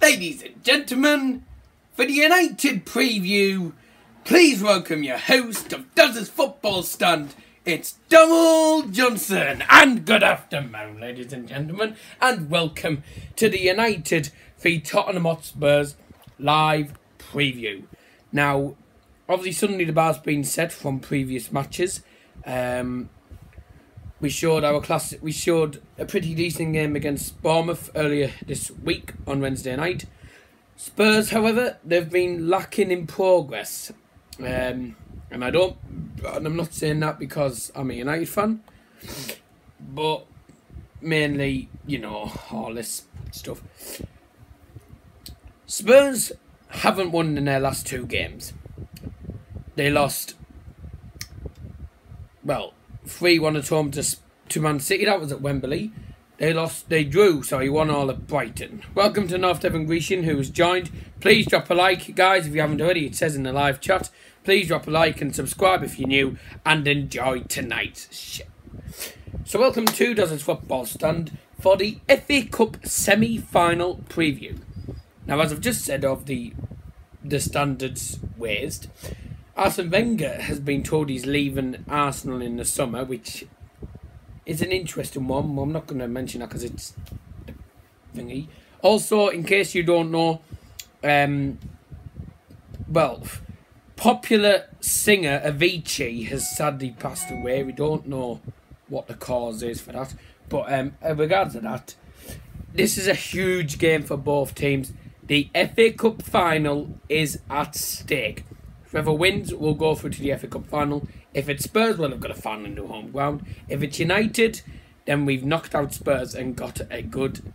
Ladies and gentlemen, for the United preview, please welcome your host of Does His Football Stand, it's Donald Johnson. And good afternoon, ladies and gentlemen, and welcome to the United v Tottenham Hotspurs live preview. Now, obviously suddenly the bar's been set from previous matches. We showed a pretty decent game against Bournemouth earlier this week on Wednesday night. Spurs, however, they've been lacking in progress. And I'm not saying that because I'm a United fan, but mainly, you know, all this stuff. Spurs haven't won in their last two games. They lost, 3-1 at home to Man City. That was at Wembley. They drew 1-1 at Brighton. Welcome to North Devon Grecian, who has joined. Please drop a like, guys, if you haven't already. It says in the live chat. Please drop a like and subscribe if you're new, and enjoy tonight's show. So welcome to Does His Football Stand for the FA Cup semi-final preview. Now, as I've just said of the standards raised, Arsene Wenger has been told he's leaving Arsenal in the summer, which is an interesting one. I'm not going to mention that because it's a thingy. Also, in case you don't know, popular singer Avicii has sadly passed away. We don't know what the cause is for that. But in regards to that, this is a huge game for both teams. The FA Cup final is at stake. Whoever wins will go through to the FA Cup final. If it's Spurs, well, they've got a final in the home ground. If it's United, then we've knocked out Spurs and got a good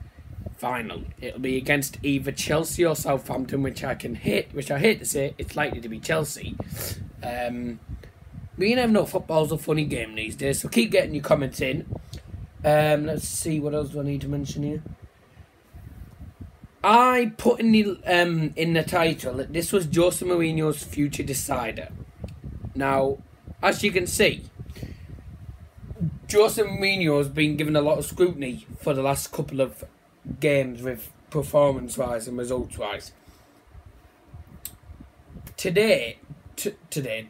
final. It'll be against either Chelsea or Southampton, which I hate to say. It's likely to be Chelsea. But you never know. Football's a funny game these days, so keep getting your comments in. Let's see, what else do I need to mention here? I put in the title that this was Jose Mourinho's future decider. Now, as you can see, Jose Mourinho has been given a lot of scrutiny for the last couple of games with performance-wise and results-wise.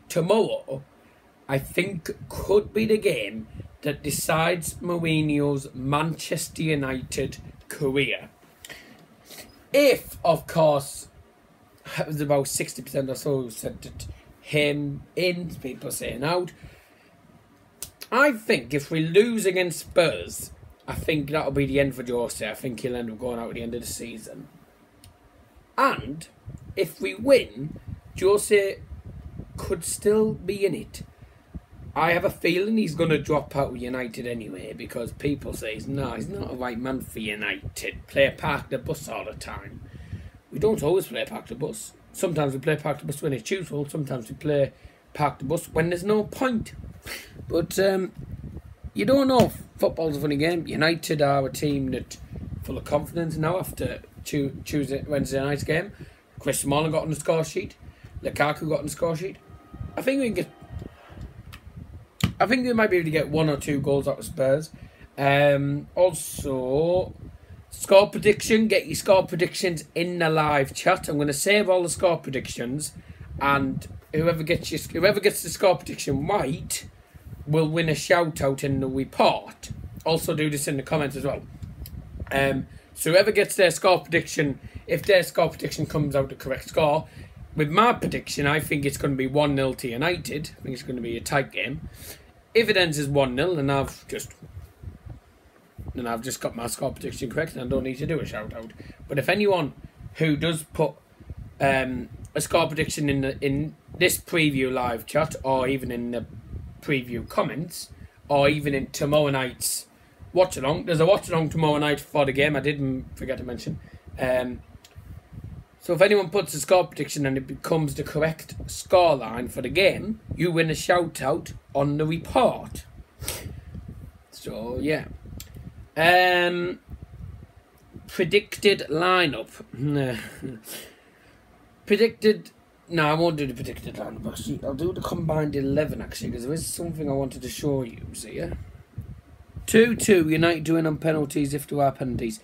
Tomorrow, I think could be the game that decides Mourinho's Manchester United career. If, of course, it was about 60% or so who said that him in, people saying out. I think if we lose against Spurs, I think that'll be the end for Jose. I think he'll end up going out at the end of the season. And if we win, Jose could still be in it. I have a feeling he's going to drop out with United anyway, because people say he's not a right man for United. Play park the bus all the time. We don't always play park the bus. Sometimes we play park the bus when it's useful. Sometimes we play park the bus when there's no point. But you don't know. Football's a funny game. United are a team that full of confidence now after Tuesday, Wednesday night's game. Chris Smalling got on the score sheet. Lukaku got on the score sheet. I think we might be able to get 1 or 2 goals out of Spurs. Also, score prediction. Get your score predictions in the live chat. I'm going to save all the score predictions, and whoever gets the score prediction right will win a shout out in the report. Also, do this in the comments as well. So whoever gets their score prediction, if their score prediction comes out the correct score, with my prediction, I think it's going to be 1-0 to United. I think it's going to be a tight game. If it ends as 1-0, then I've just got my score prediction correct, and I don't need to do a shout out. But if anyone who does put a score prediction in this preview live chat, or even in the preview comments, or even in tomorrow night's watch along, there's a watch along tomorrow night for the game. I didn't forget to mention. So if anyone puts a score prediction and it becomes the correct scoreline for the game, you win a shout out on the report. So yeah. Predicted lineup. No, I won't do the predicted lineup. Actually, I'll do the combined 11 actually, because there is something I wanted to show you. See ya. 2-2. United doing on penalties if there are penalties.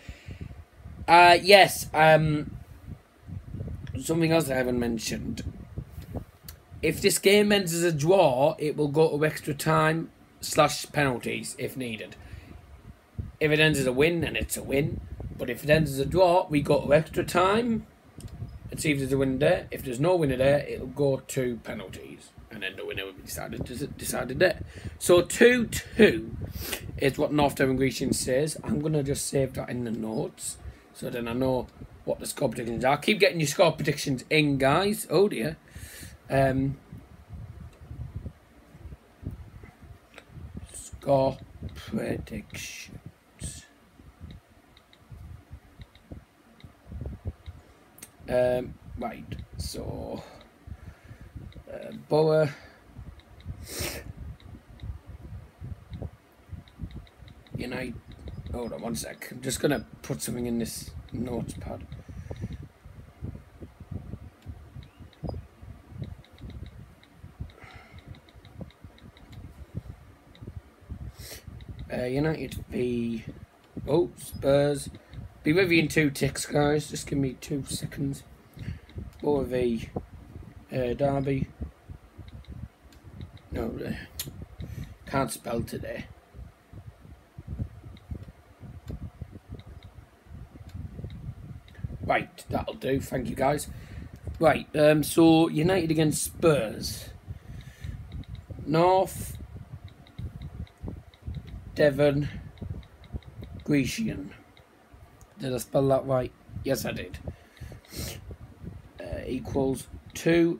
Yes. something else I haven't mentioned. If this game ends as a draw, it will go to extra time / penalties if needed. If it ends as a win, then it's a win. But if it ends as a draw, we go to extra time and see if there's a winner there. If there's no winner there, it'll go to penalties. And then the winner will be decided there. So 2-2 is what North Devon Grecian says. I'm going to just save that in the notes so then I know what the score predictions are. Keep getting your score predictions in, guys. Oh dear. Score predictions. Right, so Borough United. Hold on 1 sec. I'm just gonna put something in this notes pad. United v Spurs. Be with you in 2 ticks, guys. Just give me 2 seconds. Borough v Derby. No, can't spell today. Right, that'll do. Thank you, guys. Right, so United against Spurs. North Devon Grecian. Did I spell that right? Yes, I did. Equals 2-2.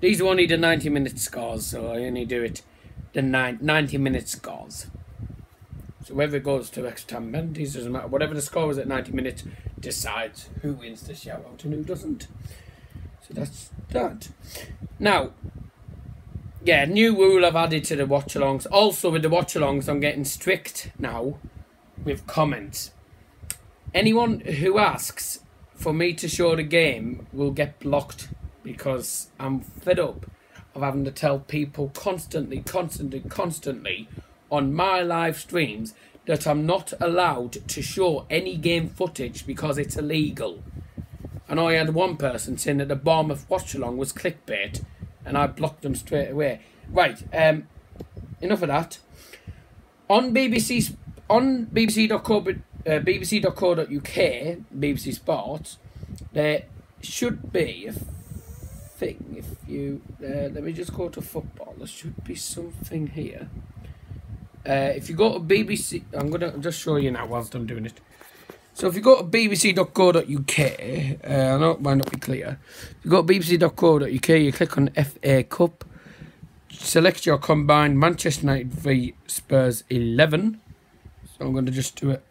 These are only the 90-minute scores, so I only do it the 90-minute scores. So whether it goes to extra time penalties, doesn't matter. Whatever the score is at 90 minutes decides who wins the shout out and who doesn't. So that's that. Now, yeah, new rule I've added to the watch-alongs. Also with the watch-alongs, I'm getting strict now with comments. Anyone who asks for me to show the game will get blocked because I'm fed up of having to tell people constantly on my live streams that I'm not allowed to show any game footage because it's illegal. And I had one person saying that the Bournemouth watch-along was clickbait, and I blocked them straight away. Right, enough of that. On BBC.co.uk, BBC Sports, there should be a thing. If you let me just go to football. There should be something here. If you go to BBC, I'm gonna just show you now whilst I'm doing it. So if you go to bbc.co.uk, I know it might not be clear. If you go to bbc.co.uk, you click on FA Cup, select your combined Manchester United v Spurs 11. So I'm going to just do it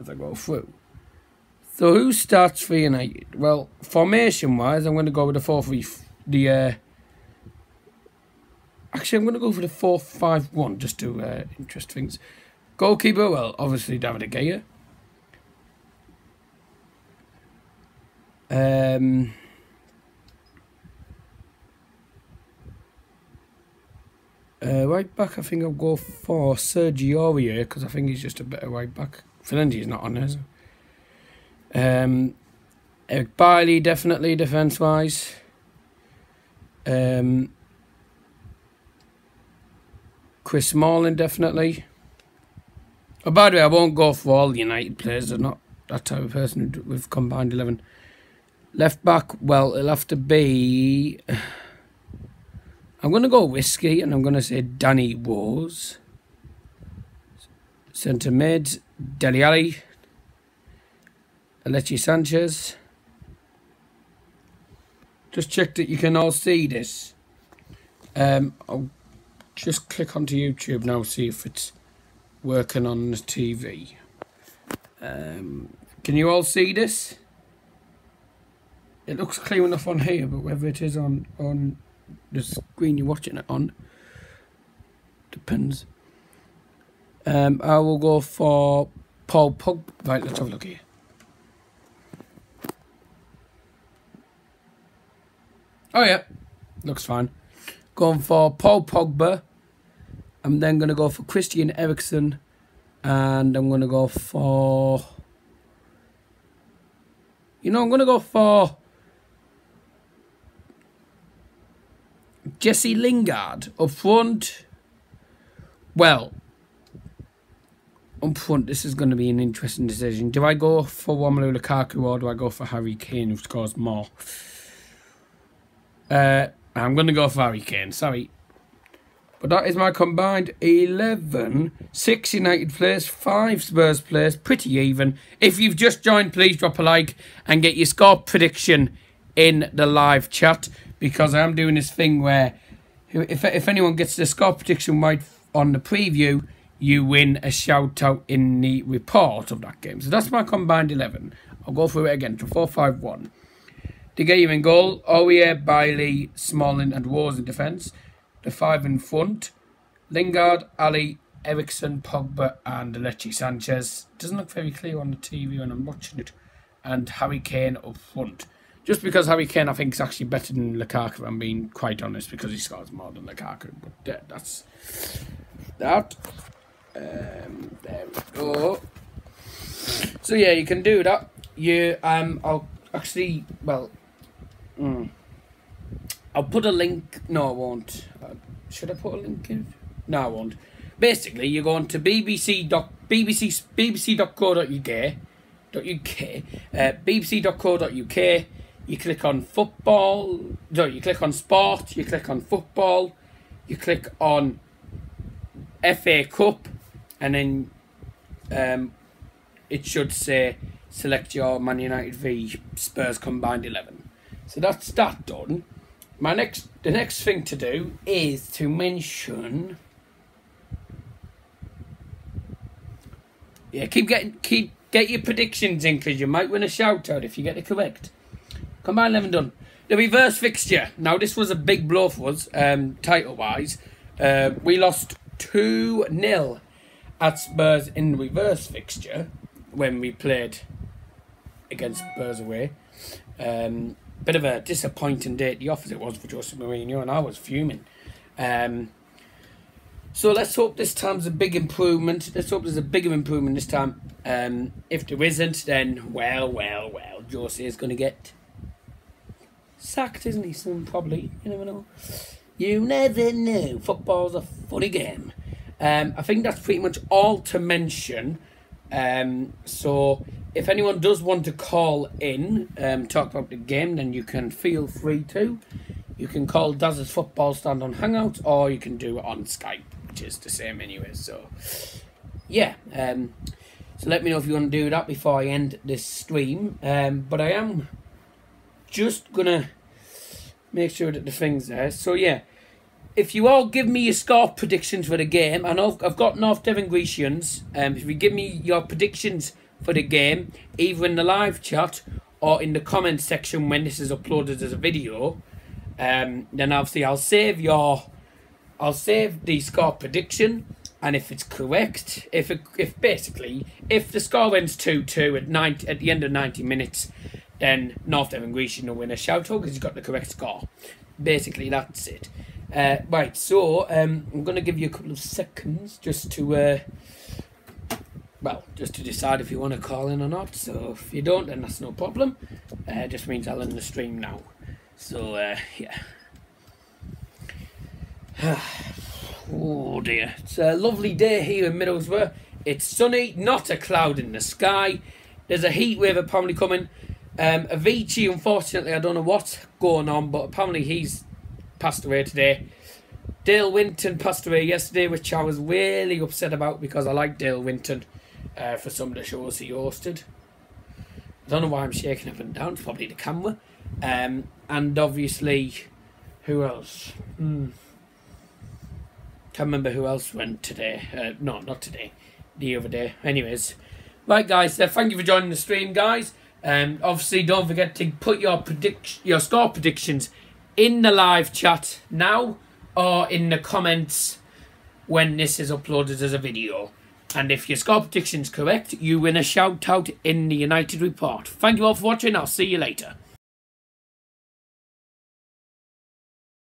as I go through. So who starts for United? Well, formation-wise, I'm going to go with the 4-3. Actually, I'm going to go for the 4-5-1 just to interest things. Goalkeeper, well, obviously David De Gea. Right back, I think I'll go for Sergio Aurier because I think he's just a better right back. Felendi's not on there. So. Eric Bailly, definitely defence-wise. Chris Smalling, definitely. Oh, by the way, I won't go for all the United players. I'm not that type of person with combined 11. Left back, well, it'll have to be... I'm going to go risky, and I'm going to say Danny Rose. Centre mid, Dele Alli. Alexis Sanchez. Just check that you can all see this. I'll just click onto YouTube now, see if it's working on the TV. Can you all see this? It looks clear enough on here, but whether it is on the screen you're watching it on depends. I will go for Paul Pogba. Right, let's have a look here. Oh yeah, looks fine. Going for Paul Pogba. I'm then going to go for Christian Eriksen And I'm going to go for... You know, I'm going to go for... Jesse Lingard up front. Well, up front, this is going to be an interesting decision. Do I go for Romelu Lukaku or do I go for Harry Kane, who scores more? I'm going to go for Harry Kane, sorry. But that is my combined 11. 6 United players, 5 Spurs players, pretty even. If you've just joined, please drop a like and get your score prediction in the live chat. Because I am doing this thing where if anyone gets the score prediction right on the preview, you win a shout out in the report of that game. So that's my combined 11. I'll go through it again. 4-5-1. De Gea in goal. Aurier, Bailey, Smalling and Rose in defence. The 5 in front. Lingard, Ali, Ericsson, Pogba and Alexis Sanchez. Doesn't look very clear on the TV when I'm watching it. And Harry Kane up front. Just because Harry Kane, I think, is actually better than Lukaku, I'm being quite honest, because he scores more than Lukaku. But that's that. There we go. So yeah, you can do that. I'll actually, well, I'll put a link. No, I won't. Should I put a link in? No, I won't. Basically, you're going to bbc.co.uk. bbc.co.uk. You click on football. No, you click on sport. You click on football. You click on FA Cup, and then it should say select your Man United v Spurs combined 11. So that's that done. The next thing to do is to mention. Yeah, get your predictions in, because you might win a shout out if you get it correct. Combined 11 done. The reverse fixture. Now, this was a big blow for us, title-wise. We lost 2-0 at Spurs in the reverse fixture when we played against Spurs away. Bit of a disappointing day at the office it was for Jose Mourinho, and I was fuming. So let's hope this time's a big improvement. Let's hope there's a bigger improvement this time. If there isn't, then, well, Jose is going to get sacked, isn't he, soon, probably. You never know. You never know. Football's a funny game. I think that's pretty much all to mention. So if anyone does want to call in, talk about the game, then you can feel free to. You can call Daz's Football Stand on Hangouts, or you can do it on Skype, which is the same anyway. So, yeah. So let me know if you want to do that before I end this stream. But I am just going to make sure that the thing's there. So, yeah. If you all give me your score predictions for the game, I know I've got North Devon Grecians. If you give me your predictions for the game, either in the live chat or in the comment section when this is uploaded as a video, then obviously I'll save the score prediction, and if it's correct, if the score ends 2-2 at the end of 90 minutes, then North Devon Grecian will win a shout out because he's got the correct score. Basically, that's it. Right, so I'm going to give you a couple of seconds just to decide if you want to call in or not. So if you don't, then that's no problem. Just means I'll end the stream now. So yeah. Oh dear, it's a lovely day here in Middlesbrough. It's sunny, not a cloud in the sky. There's a heat wave apparently coming. Avicii, unfortunately, I don't know what's going on, but apparently he's passed away today. Dale Winton passed away yesterday, which I was really upset about because I like Dale Winton for some of the shows he hosted. I don't know why I'm shaking up and down. It's probably the camera. And obviously, who else? Can't remember who else went today. No, not today. The other day. Anyways. Right, guys. Thank you for joining the stream, guys. Obviously, don't forget to put your score predictions in the live chat now or in the comments when this is uploaded as a video. And if your score prediction's correct, you win a shout out in the United Report. Thank you all for watching. I'll see you later.